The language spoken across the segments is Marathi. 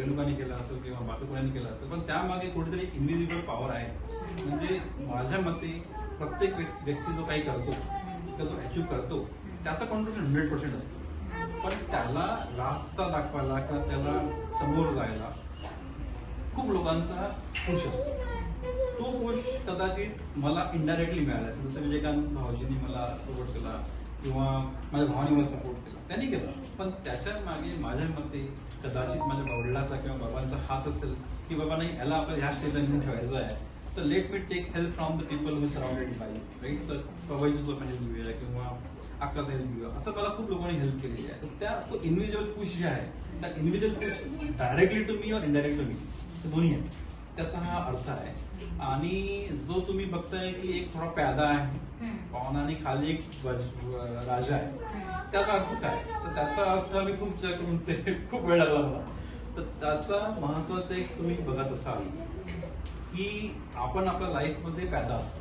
रेणुकाने केला असेल किंवा बाकी कोणाने केला असेल, पण त्यामागे कुठेतरी इनव्हिजिबल पॉवर आहे. म्हणजे माझ्या मते प्रत्येक व्यक्ती जो काही करतो किंवा तो अचीव्ह करतो त्याचा कॉन्ट्रिब्युशन 100% असतो, पण त्याला रास्ता दाखवायला किंवा त्याला समोर जायला खूप लोकांचा पुश असतो. तो पुश कदाचित मला इनडायरेक्टली मिळाला असेल. जसं विजयकांत भाऊजींनी मला सपोर्ट केला किंवा माझ्या भावाने मला सपोर्ट केला, त्यांनी केला, पण त्याच्या मागे माझ्या मते कदाचित माझ्या वडिलाचा किंवा बाबांचा हात असेल की बाबा नाही, याला आपल्याला ह्या स्टेजला नेऊन ठेवायचं आहे, तर let me take help from the people who surrounded by, right. तर पवईची जो हेल्प घेऊया किंवा अक्काचा हेल्प घेऊया, असं मला खूप लोकांनी हेल्प केलेली आहे. तर त्या तो इन्डिव्हिज्युअल पुश जे आहे, त्या इन्डिव्हिज्युअल पुश डायरेक्टली टू मी और इनडायरेक्ट टू मी, दोन्ही आहे, त्याचा हा अर्थ आहे. आणि जो तुम्ही बघताय की एक थोडा प्यादा आहे पाहुणा आणि खाली एक राजा आहे, त्याचा अर्थ काय? तर त्याचा अर्थ आम्ही खूप करून ते खूप वेळ लागला मला. तर त्याचा महत्वाचं एक तुम्ही बघत असाल की आपण आपल्या लाईफमध्ये प्यादा असतो,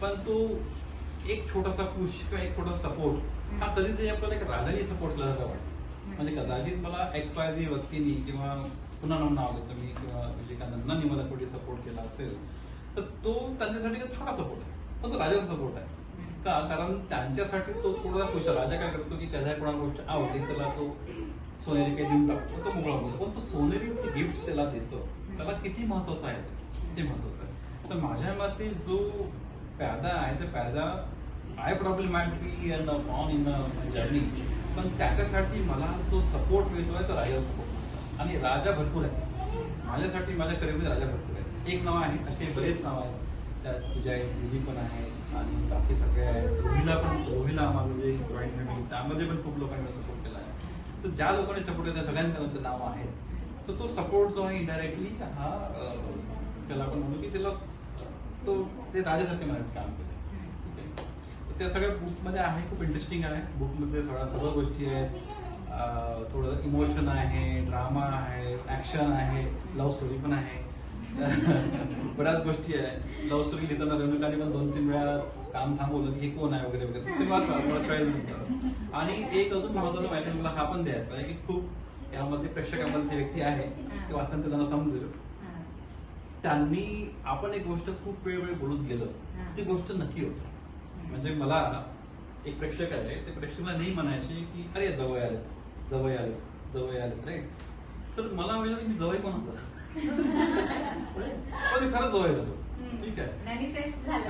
पण तो एक छोटासा पुश किंवा एक छोटासा सपोर्ट हा कधीतरी आपल्याला एक राजाने सपोर्ट केला जातं वाटतं. म्हणजे कदाचित मला XYZ व्यक्तीनी किंवा पुन्हा नाव देतो मी किंवा विजयकांतांनी मला कुठे सपोर्ट केला असेल, तर तो त्यांच्यासाठी छोटा सपोर्ट आहे, पण तो राजाचा सपोर्ट आहे. का? कारण त्यांच्यासाठी तो थोडा खुश आहे. राजा काय करतो की त्याच्या कोणा गोष्ट आवडली त्याला तो सोनेरी काही देऊन टाकतो, तो मोकळा होतो, पण तो सोनेरी गिफ्ट त्याला देतो, त्याला किती महत्वाचं आहे ते महत्वाचं आहे. तर माझ्या मते जो प्यादा आहे ते प्यादा I problem might be on in journey, पण त्याच्यासाठी मला जो सपोर्ट मिळतोय तो राजा सपोर्ट. आणि राजा भरपूर आहे माझ्यासाठी, माझ्या करिअरमध्ये राजा भरपूर आहे. एक नाव आहे, असे बरेच नाव आहेत, त्यात तुझ्या दिदी पण आहे आणि बाकी सगळे आहेत. रोहिला माझं जे जॉईंट फॅमिली त्यामध्ये पण खूप लोकांनी सपोर्ट केला आहे. तर ज्या लोकांनी सपोर्ट केला त्या सगळ्यांचं नाव आहे. तर तो सपोर्ट जो आहे इनडायरेक्टली हा त्याला आपण म्हणू की त्याला तो ते राजासाठी मला काम केलं. ठीक आहे, तर त्या सगळ्या बुकमध्ये आहे, खूप इंटरेस्टिंग आहे. बुकमध्ये सर्व गोष्टी आहेत, थोडं इमोशन आहे, ड्रामा आहे, ऍक्शन आहे, लव्ह स्टोरी पण आहे, बऱ्याच गोष्टी आहे. लव्ह स्टोरी लिहिताना रेणुकाने पण 2-3 वेळा काम थांबवलं की हे कोण आहे वगैरे वगैरे, ते वाचलं. आणि एक अजून महत्वाचं माहिती मला हा पण द्यायचा आहे की खूप यामध्ये प्रेक्षकांमध्ये ते व्यक्ती आहे ते वाचताना त्यांना समजेल. त्यांनी आपण एक गोष्ट खूप वेळ बोलत गेलो, ती गोष्ट नक्की होती. म्हणजे मला एक प्रेक्षक आहे, ते प्रेक्षकाला नाही म्हणायचे की अरे जवळ आलेत जवळ आलेत जवळ आलेत, राईट. तर मला वाटलं की मी जवळ कोणाचा, पण मी खरंच जवळ झालो. ठीक आहे, मॅनिफेस्ट झालं.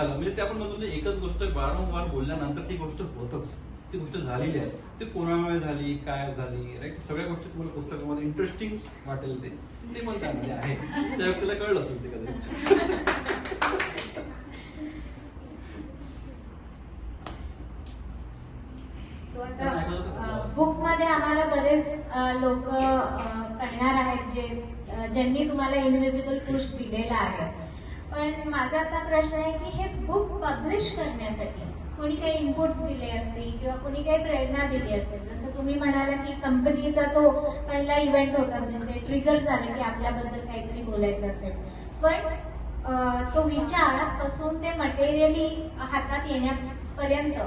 म्हणजे ते आपण म्हणतो एकच गोष्ट वारंवार बोलल्यानंतर ती गोष्ट होतच, ती गोष्ट झालेली आहे. ती कोणामुळे झाली, काय झाली, राईट. सगळ्या गोष्टी तुम्हाला पुस्तकामध्ये इंटरेस्टिंग वाटेल ते पण त्यामध्ये आहे. त्या व्यक्तीला कळलं असेल ते कधी. बुक मध्ये आम्हाला बरेच लोक कळणार आहेत ज्यांनी तुम्हाला इनव्हिजिबल पुश दिलेला आहे. पण माझा आता प्रश्न आहे की हे बुक पब्लिश करण्यासाठी कोणी काही इनपुट्स दिले असतील किंवा कोणी काही प्रेरणा दिली असेल. जसं तुम्ही म्हणाला की कंपनीचा तो पहिला इव्हेंट होता जिथे ट्रिगर झाले की आपल्याबद्दल काहीतरी बोलायचं असेल, पण तो विचार पासून ते मटेरियली हातात येण्यापर्यंत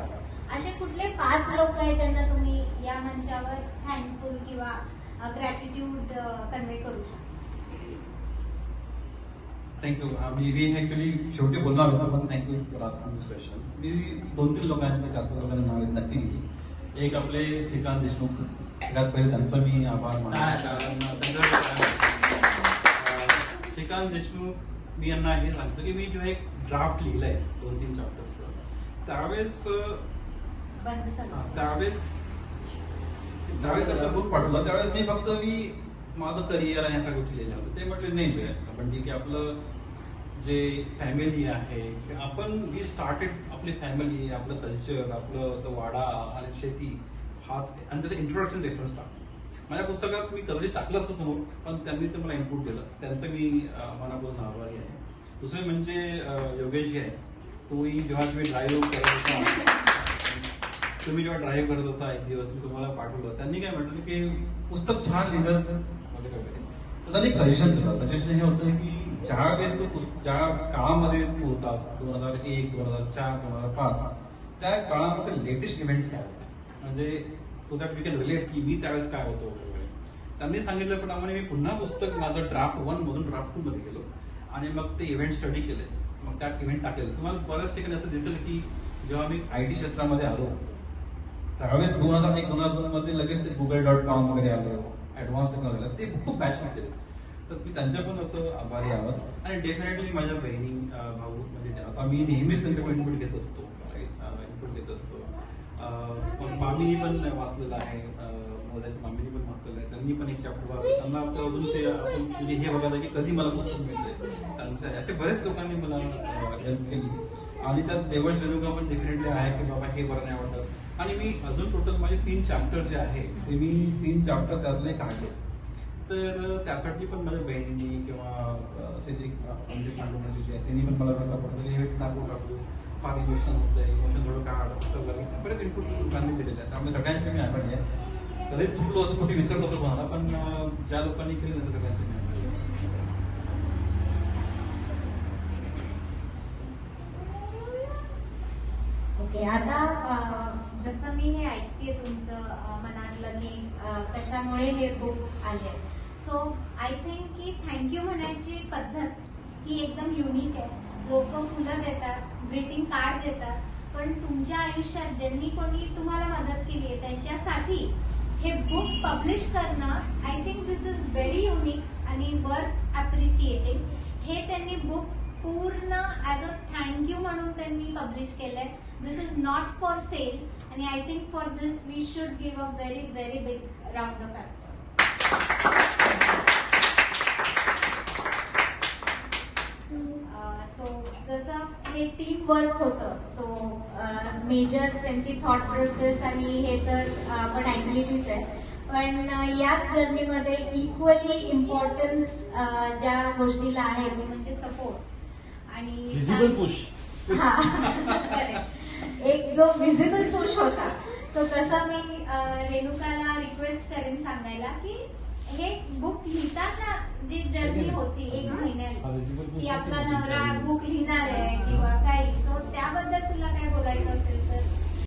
असे कुठले 5 लोक आहेत ज्यांना तुम्ही या मंचावर थँकफुल किंवा ग्रॅटिट्यूड कन्वे करू शकता? थँक्यू. मी ऍक्च्युअली शेवटी बोलणार होता, पण thank you for asking this question. मी 2-3 लोकांचे 4 लोकांना नाव नक्की घेतली. एक आपले श्रीकांत देशमुख, सगळ्यात पहिले त्यांचा मी आभार मानतो. श्रीकांत देशमुख मी यांना हे सांगतो की मी जेव्हा एक ड्राफ्ट लिहिलाय 2-3 चॅप्टर्स, त्यावेळेस बुक पाठवला त्यावेळेस मी फक्त माझं करिअर आणि अशा गोष्टी लिहिल्या होत्या. ते म्हटले नाही आपण ठीक आहे, आपलं जे फॅमिली आहे, आपण वी स्टार्टेड आपली फॅमिली, आपलं कल्चर, आपलं तो वाडा आणि शेती हात आणि त्याचं इंट्रोडक्शन रेफरन्स टाकतो. माझ्या पुस्तकात मी कधी टाकलं असतं समोर, पण त्यांनी ते मला इनपुट दिलं, त्यांचं मी मनापासून आभारी आहे. दुसरे म्हणजे योगेश आहे, तोही जेव्हा तुम्ही ड्राईव्ह करत होता एक दिवस मी तुम्हाला पाठवलं, त्यांनी काय म्हटलं की पुस्तक छान लिहिलं. त्यांनी एक सजेशन केलं. सजेशन हे होतं की ज्यावेळेस ज्या काळामध्ये तू होतास 2001, 2004, 2005, त्या काळामध्ये लेटेस्ट इव्हेंट्स काय होते, म्हणजे so that we can relate की मी त्यावेळेस काय होतो वगैरे. त्यांनी सांगितल्याप्रमाणे मी पुन्हा पुस्तक माझं ड्राफ्ट 1 मधून ड्राफ्ट 2 मध्ये गेलो आणि मग ते इव्हेंट स्टडी केले. मग त्यात इव्हेंट टाकले. तुम्हाला बऱ्याच ठिकाणी असं दिसेल की जेव्हा मी IT क्षेत्रामध्ये आलो त्यावेळेस 2001-2002 मध्ये लगेच ते Google.com वगैरे आलं, ऍडव्हान्स टेक्नॉलॉजी ते खूप बॅच केले. तर मी त्यांच्या पण असं आभारी आहोत आणि डेफिनेटली माझ्या बहिणी भाऊ म्हणजे आता मी नेहमीच त्यांच्याकडे इनपुट घेत असतो, इनपुट घेत असतो. पण मामीनी पण वाचलेलं आहे, मामीनी पण वाचलेलं आहे, त्यांनी पण एक चॅप्टर वाचलं. त्यांना आता अजून ते आपण म्हणजे हे बघायचं की कधी मला पुस्तक मिळते त्यांचं असे बरेच लोकांनी मला हेल्प केली. आणि त्यात देवश रेणुका पण डेफिनेटली आहे की बाबा हे बरं नाही वाटत. आणि मी अजून टोटल माझे 3 चॅप्टर जे आहे ते मी 3 चॅप्टर त्यातले काढले. तर त्यासाठी पण माझ्या बहिणींनी किंवा असे जे आमचे पांडुरंगाचे जे आहे त्यांनी पण मला सपोर्ट केले. हे टाकू फार इमोशन होतं, इमोशन थोडं काढ बरेच इनपुट लोकांनी दिलेलं आहे. त्यामुळे सगळ्यांचे मी आभारी आहे. कधी चुकलो असं कुठे विसरलो असं कोणाला, पण ज्या लोकांनी केले ना सगळ्यांचे मी आभारी आहे. ओके, आता जसं मी हे ऐकते तुमचं मनातलं की कशामुळे हे बुक आले, सो आय थिंक की थँक्यू म्हणायची पद्धत ही एकदम युनिक आहे. लोक फुलं देतात, ग्रीटिंग कार्ड देतात, पण तुमच्या आयुष्यात ज्यांनी कोणी तुम्हाला मदत केली आहे त्यांच्यासाठी हे बुक पब्लिश करणं I think this is very unique आणि वर्थ अप्रिशिएटिंग. हे त्यांनी बुक पूर्ण ॲज अ थँक्यू म्हणून त्यांनी पब्लिश केलंय. This is not for sale आणि I think for this we should give a very very big round of applause. So जसं हे टीम वर्क होतं, सो मेजर त्यांची थॉट प्रोसेस आणि हे तर आपण ऐकलेलीच आहे, पण याच जर्नीमध्ये इक्वली इम्पॉर्टन्स ज्या गोष्टीला आहे ती म्हणजे सपोर्ट आणि विजिबल पुश. हा करेक्ट, एक जो विजिबल पुश होता. सो तसं मी रेणुकाला रिक्वेस्ट करेन सांगायला की हे बुक लिहिताना जी जर्नी होती 1 महिन्यात की आपला नवरा बुक लिहिणार आहे किंवा काही, सो त्याबद्दल तुला काय बोलायचं असेल